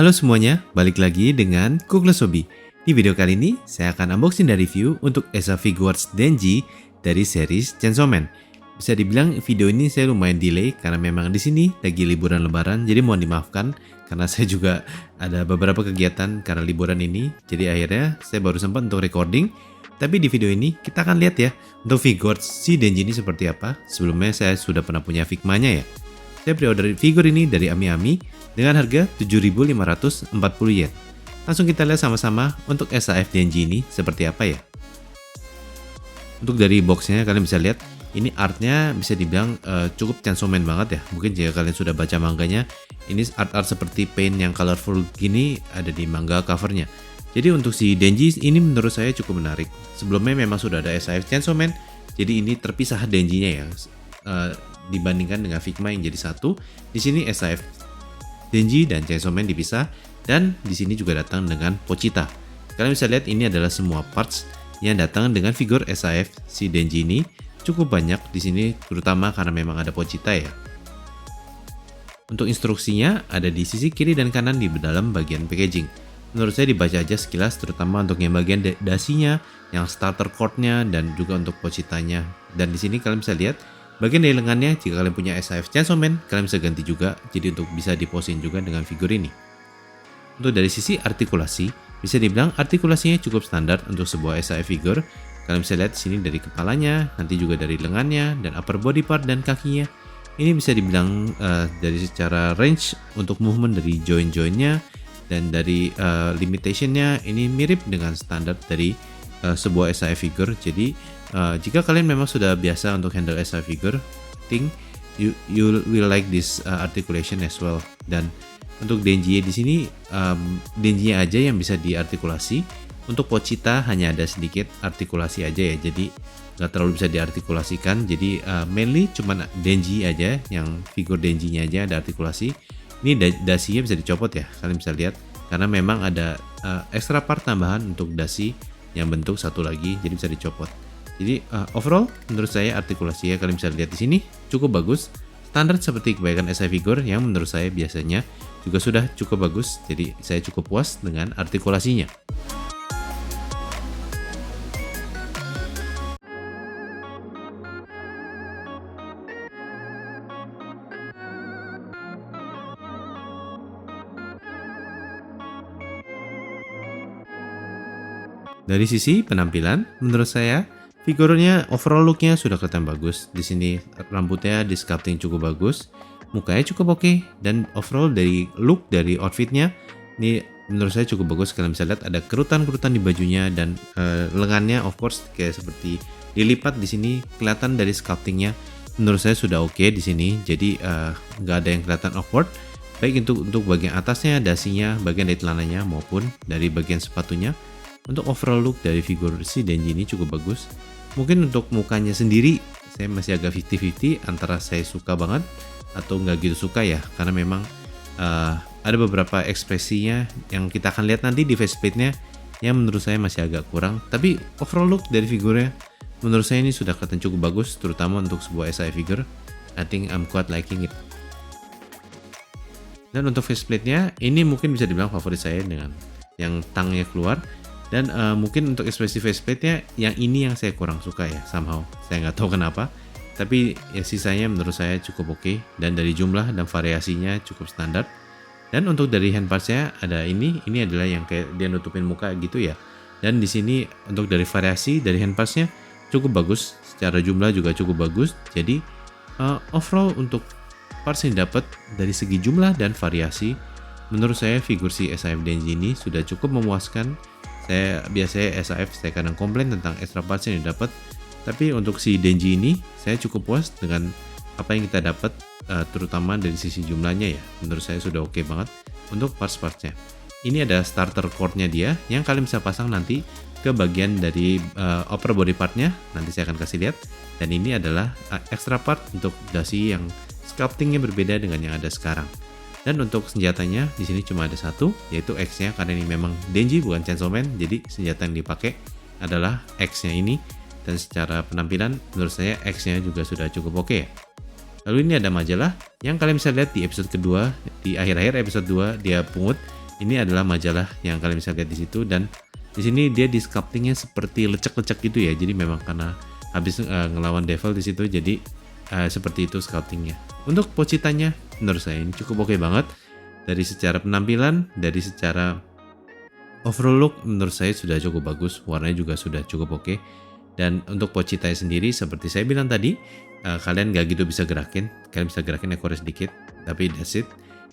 Halo semuanya, balik lagi dengan Kukles Hobby. Di video kali ini, saya akan unboxing dan review untuk Esa Figuarts Denji dari series Chainsaw Man. Bisa dibilang video ini saya lumayan delay karena memang di sini lagi liburan lebaran, jadi mohon dimaafkan karena saya juga ada beberapa kegiatan karena liburan ini. Jadi akhirnya saya baru sempat untuk recording. Tapi di video ini kita akan lihat ya untuk Figuarts si Denji ini seperti apa. Sebelumnya saya sudah pernah punya Figmanya ya. Saya pre-order figur ini dari Ami dengan harga 7.540 yen. Langsung kita lihat sama-sama untuk SAF Denji ini seperti apa ya. Untuk dari boxnya kalian bisa lihat ini artnya bisa dibilang cukup Chainsaw Man banget ya. Mungkin jika kalian sudah baca manganya, ini art-art seperti paint yang colorful gini ada di manga covernya. Jadi untuk si Denji ini menurut saya cukup menarik. Sebelumnya memang sudah ada SAF Chainsaw Man, jadi ini terpisah Denjinya ya. Dibandingkan dengan Figma yang jadi satu, di sini SAF Denji dan Chainsaw Man dipisah, dan di sini juga datang dengan Pochita. Kalian bisa lihat ini adalah semua parts yang datang dengan figur SAF si Denji ini cukup banyak di sini, terutama karena memang ada Pochita ya. Untuk instruksinya ada di sisi kiri dan kanan di dalam bagian packaging. Menurut saya dibaca aja sekilas, terutama untuk yang bagian dasinya, yang starter cordnya, dan juga untuk Pochitanya. Dan di sini kalian bisa lihat bagian dari lengannya, jika kalian punya SAF Chainsaw Man, kalian bisa ganti juga, jadi untuk bisa diposin juga dengan figur ini. Untuk dari sisi artikulasi, bisa dibilang artikulasinya cukup standar untuk sebuah SAF figure. Kalian bisa lihat sini dari kepalanya, nanti juga dari lengannya, dan upper body part dan kakinya. Ini bisa dibilang dari secara range untuk movement dari joint-jointnya, dan dari limitationnya ini mirip dengan standar dari sebuah SAF figure. Jadi jika kalian memang sudah biasa untuk handle SAF figure, think you will like this articulation as well. Dan untuk Denji di sini Denji aja yang bisa diartikulasi. Untuk Pochita hanya ada sedikit artikulasi aja ya, jadi nggak terlalu bisa diartikulasikan. Jadi mainly cuman Denji aja, yang figur Denjinya aja ada artikulasi. Ini dasinya bisa dicopot ya, kalian bisa lihat karena memang ada extra part tambahan untuk dasi yang bentuk satu lagi, jadi bisa dicopot. Jadi overall menurut saya artikulasinya kalian bisa lihat di sini cukup bagus, standar seperti kebanyakan SAF figure yang menurut saya biasanya juga sudah cukup bagus. Jadi saya cukup puas dengan artikulasinya. Dari sisi penampilan, menurut saya figurnya overall looknya sudah kelihatan bagus. Di sini rambutnya di sculpting cukup bagus, mukanya cukup oke, dan overall dari look dari outfitnya ini menurut saya cukup bagus. Kalian bisa lihat ada kerutan-kerutan di bajunya, dan lengannya of course kayak seperti dilipat di sini, kelihatan dari sculptingnya. Menurut saya sudah oke di sini, jadi nggak ada yang kelihatan awkward. Baik untuk bagian atasnya, dasinya, bagian dari celananya maupun dari bagian sepatunya. Untuk overall look dari figur si Denji ini cukup bagus. Mungkin untuk mukanya sendiri saya masih agak 50-50 antara saya suka banget atau nggak gitu suka ya, karena memang ada beberapa ekspresinya yang kita akan lihat nanti di faceplate-nya yang menurut saya masih agak kurang. Tapi overall look dari figurnya menurut saya ini sudah kelihatan cukup bagus, terutama untuk sebuah SAF figure. I think I'm quite liking it. Dan untuk faceplate-nya ini mungkin bisa dibilang favorit saya dengan yang tangnya keluar. Dan mungkin untuk ekspresi faceplate-nya yang ini yang saya kurang suka ya, somehow. Saya nggak tahu kenapa. Tapi ya sisanya menurut saya cukup oke. Dan dari jumlah dan variasinya cukup standar. Dan untuk dari hand parts-nya ada ini adalah yang kayak dia nutupin muka gitu ya. Dan di sini untuk dari variasi dari hand parts-nya cukup bagus. Secara jumlah juga cukup bagus. Jadi overall untuk parts yang dapat dari segi jumlah dan variasi, menurut saya figur si SAF Denji ini sudah cukup memuaskan. Saya biasanya SAF saya kadang komplain tentang extra parts yang didapat, tapi untuk si Denji ini saya cukup puas dengan apa yang kita dapat, terutama dari sisi jumlahnya ya. Menurut saya sudah oke banget untuk parts-partsnya. Ini ada starter cord-nya dia yang kalian bisa pasang nanti ke bagian dari upper body part-nya, nanti saya akan kasih lihat. Dan ini adalah extra part untuk dasi yang sculptingnya berbeda dengan yang ada sekarang. Dan untuk senjatanya di sini cuma ada satu, yaitu X-nya, karena ini memang Denji bukan Chainsaw Man, jadi senjata yang dipakai adalah X-nya ini. Dan secara penampilan menurut saya X-nya juga sudah cukup oke ya. Lalu ini ada majalah yang kalian bisa lihat di episode kedua, di akhir-akhir episode 2 dia pungut. Ini adalah majalah yang kalian bisa lihat di situ, dan di sini dia di sculptingnya seperti lecek-lecek gitu ya. Jadi memang karena habis ngelawan devil di situ, jadi seperti itu sculptingnya. Untuk Pochitanya menurut saya ini cukup oke banget. Dari secara penampilan, dari secara overall look menurut saya sudah cukup bagus. Warnanya juga sudah cukup oke. Dan untuk Pochitanya sendiri seperti saya bilang tadi, kalian gak gitu bisa gerakin. Kalian bisa gerakin ekornya sedikit, tapi that's it.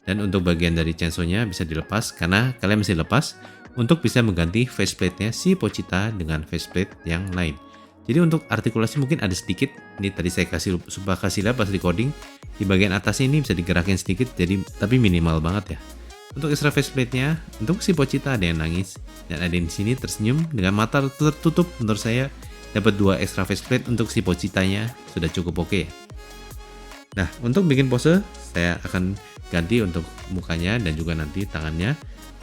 Dan untuk bagian dari chainsaw-nya bisa dilepas, karena kalian mesti lepas untuk bisa mengganti faceplate-nya si Pochita dengan faceplate yang lain. Jadi untuk artikulasi mungkin ada sedikit, ini tadi saya kasih lihat pas recording, di bagian atasnya ini bisa digerakin sedikit, jadi tapi minimal banget ya. Untuk extra faceplate-nya, untuk si Pochita ada yang nangis, dan ada yang di sini tersenyum dengan mata tertutup. Menurut saya dapat 2 extra faceplate untuk si Pochitanya sudah cukup oke. Nah, untuk bikin pose saya akan ganti untuk mukanya dan juga nanti tangannya.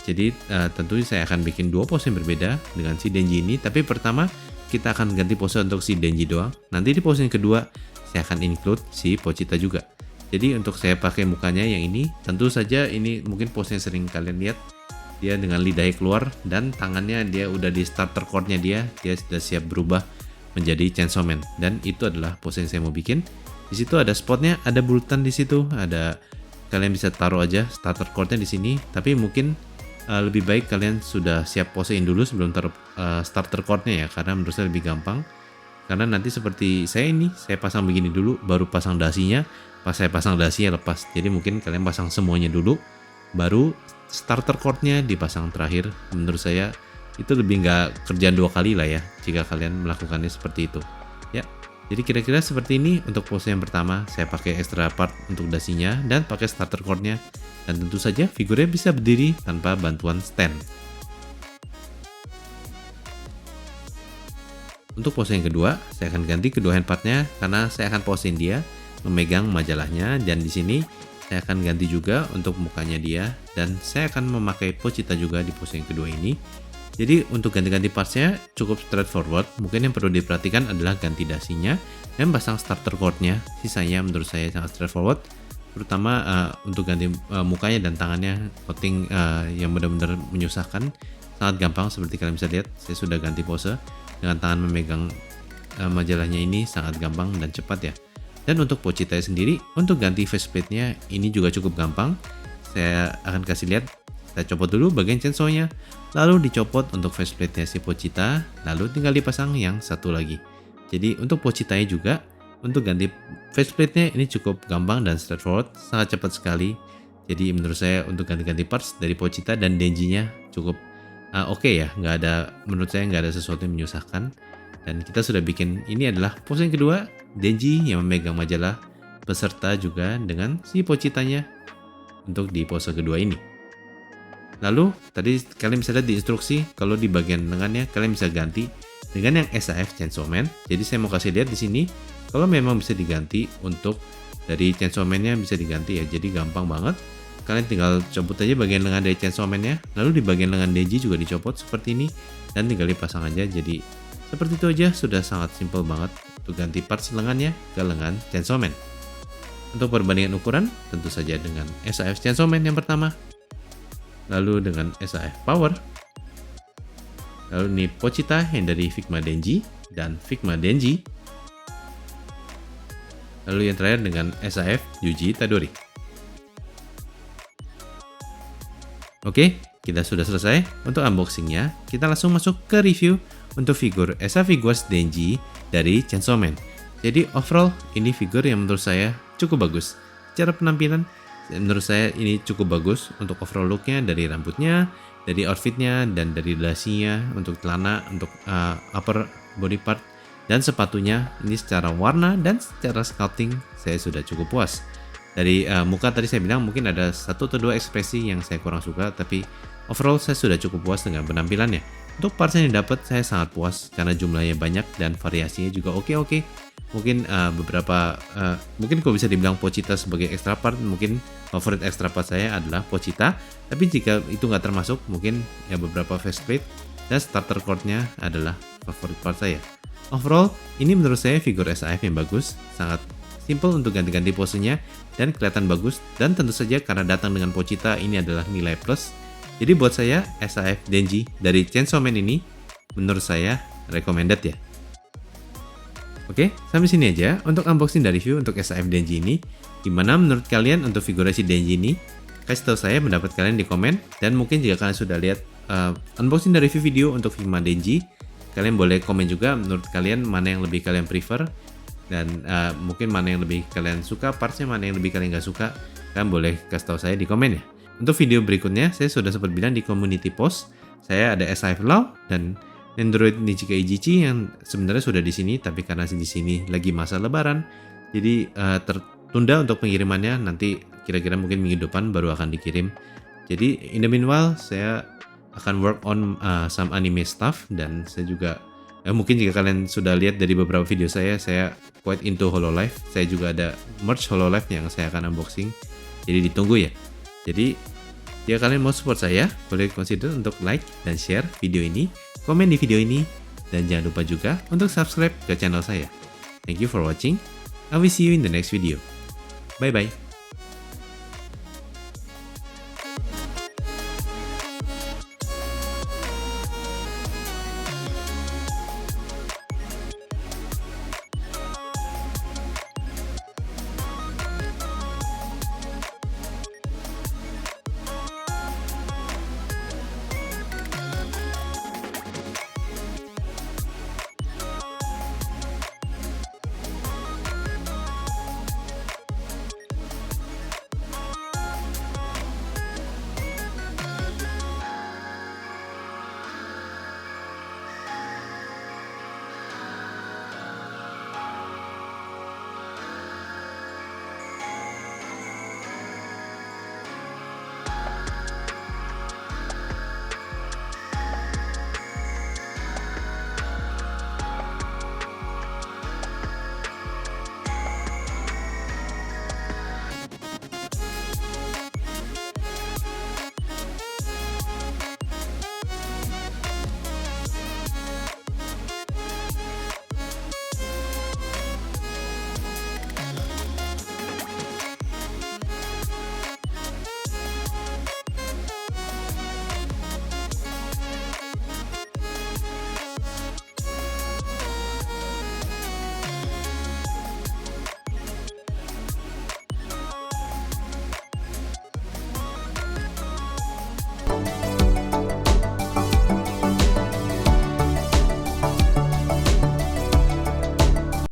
Jadi tentu saya akan bikin 2 pose yang berbeda dengan si Denji ini. Tapi pertama kita akan ganti pose untuk si Denji doang. Nanti di pose yang kedua saya akan include si Pochita juga. Jadi untuk saya pakai mukanya yang ini, tentu saja ini mungkin pose yang sering kalian lihat. Dia dengan lidahnya keluar dan tangannya dia udah di starter chord-nya dia sudah siap berubah menjadi Chainsaw Man. Dan itu adalah pose yang saya mau bikin. Di situ ada spotnya, ada bulutan di situ, ada kalian bisa taruh aja starter chord-nya di sini. Tapi mungkin lebih baik kalian sudah siap posein dulu sebelum taruh starter chord-nya ya, karena menurut saya lebih gampang. Karena nanti seperti saya ini, saya pasang begini dulu, baru pasang dasinya. Pas saya pasang dasinya lepas. Jadi mungkin kalian pasang semuanya dulu, baru starter chord-nya dipasang terakhir. Menurut saya itu lebih nggak kerjaan 2 kali lah ya, jika kalian melakukannya seperti itu. Ya. Jadi kira-kira seperti ini untuk pose yang pertama. Saya pakai extra part untuk dasinya dan pakai starter chord-nya. Dan tentu saja figurnya bisa berdiri tanpa bantuan stand. Untuk pose yang kedua, saya akan ganti kedua hand part-nya karena saya akan posein dia memegang majalahnya, dan di sini saya akan ganti juga untuk mukanya dia, dan saya akan memakai Pochita juga di pose yang kedua ini. Jadi untuk ganti-ganti partsnya cukup straightforward. Mungkin yang perlu diperhatikan adalah ganti dasinya dan pasang starter chord-nya. Sisanya menurut saya sangat straightforward. Terutama untuk ganti mukanya dan tangannya, coating yang benar-benar menyusahkan. Sangat gampang seperti kalian bisa lihat. Saya sudah ganti pose dengan tangan memegang majalahnya, ini sangat gampang dan cepat ya. Dan untuk Pochita sendiri, untuk ganti faceplate-nya ini juga cukup gampang. Saya akan kasih lihat. Kita copot dulu bagian chainsaw-nya, lalu dicopot untuk faceplate-nya si Pochita, lalu tinggal dipasang yang satu lagi. Jadi untuk Pochita-nya juga, untuk ganti faceplate-nya ini cukup gampang dan straightforward, sangat cepat sekali. Jadi menurut saya untuk ganti-ganti parts dari Pochita dan Denji-nya cukup oke ya, menurut saya nggak ada sesuatu yang menyusahkan. Dan kita sudah bikin, ini adalah pose yang kedua, Denji yang memegang majalah beserta juga dengan si Pochita-nya untuk di pose kedua ini. Lalu tadi kalian bisa lihat di instruksi, kalau di bagian lengannya kalian bisa ganti dengan yang SAF Chainsaw Man. Jadi saya mau kasih lihat di sini kalau memang bisa diganti untuk dari Chainsaw Man-nya bisa diganti ya. Jadi gampang banget. Kalian tinggal copot aja bagian lengan dari Chainsaw Man-nya, lalu di bagian lengan Denji juga dicopot seperti ini dan tinggal dipasang aja. Jadi seperti itu aja, sudah sangat simple banget untuk ganti parts lengannya ke lengan Chainsaw Man. Untuk perbandingan ukuran tentu saja dengan SAF Chainsaw Man yang pertama, lalu dengan SAF Power, lalu ini Pochita yang dari Figma Denji dan Figma Denji, lalu yang terakhir dengan SAF Yuji Tadori. Oke, kita sudah selesai untuk unboxingnya. Kita langsung masuk ke review untuk figur SA Figuarts Denji dari Chainsaw Man. Jadi overall ini figur yang menurut saya cukup bagus. Secara penampilan menurut saya ini cukup bagus untuk overall looknya, dari rambutnya, dari outfitnya, dan dari dasinya, untuk celana, untuk upper body part, dan sepatunya. Ini secara warna dan secara sculpting saya sudah cukup puas. Dari muka tadi saya bilang mungkin ada 1 atau 2 ekspresi yang saya kurang suka, tapi overall saya sudah cukup puas dengan penampilannya. Untuk parts yang didapat saya sangat puas karena jumlahnya banyak dan variasinya juga oke. Mungkin mungkin kalau bisa dibilang Pochita sebagai extra part, mungkin favorit extra part saya adalah Pochita. Tapi jika itu nggak termasuk, mungkin ya beberapa faceplate dan starter chord-nya adalah favorit part saya. Overall, ini menurut saya figur SAF yang bagus, sangat simple untuk ganti-ganti posenya dan kelihatan bagus. Dan tentu saja karena datang dengan Pochita, ini adalah nilai plus. Jadi buat saya, SAF Denji dari Chainsaw Man ini menurut saya recommended ya. Oke, sampai sini aja untuk unboxing dan review untuk SAF Denji ini. Gimana menurut kalian untuk figurasi Denji ini? Kasih tahu saya pendapat kalian di komen. Dan mungkin jika kalian sudah lihat unboxing dan review video untuk Figma Denji, kalian boleh komen juga menurut kalian mana yang lebih kalian prefer. Dan mungkin mana yang lebih kalian suka, partsnya mana yang lebih kalian gak suka. Kalian boleh kasih tahu saya di komen ya. Untuk video berikutnya, saya sudah sempat bilang di community post, saya ada SAF Law dan Android Nichika Ijichi yang sebenarnya sudah di sini, tapi karena di sini lagi masa lebaran, jadi tertunda untuk pengirimannya, nanti kira-kira mungkin minggu depan baru akan dikirim. Jadi in the meanwhile, saya akan work on some anime stuff, dan saya juga, mungkin jika kalian sudah lihat dari beberapa video saya quite into Hololive, saya juga ada merch Hololive yang saya akan unboxing, jadi ditunggu ya. Jadi jika kalian mau support saya, boleh consider untuk like dan share video ini, komen di video ini, dan jangan lupa juga untuk subscribe ke channel saya. Thank you for watching. I will see you in the next video. Bye bye.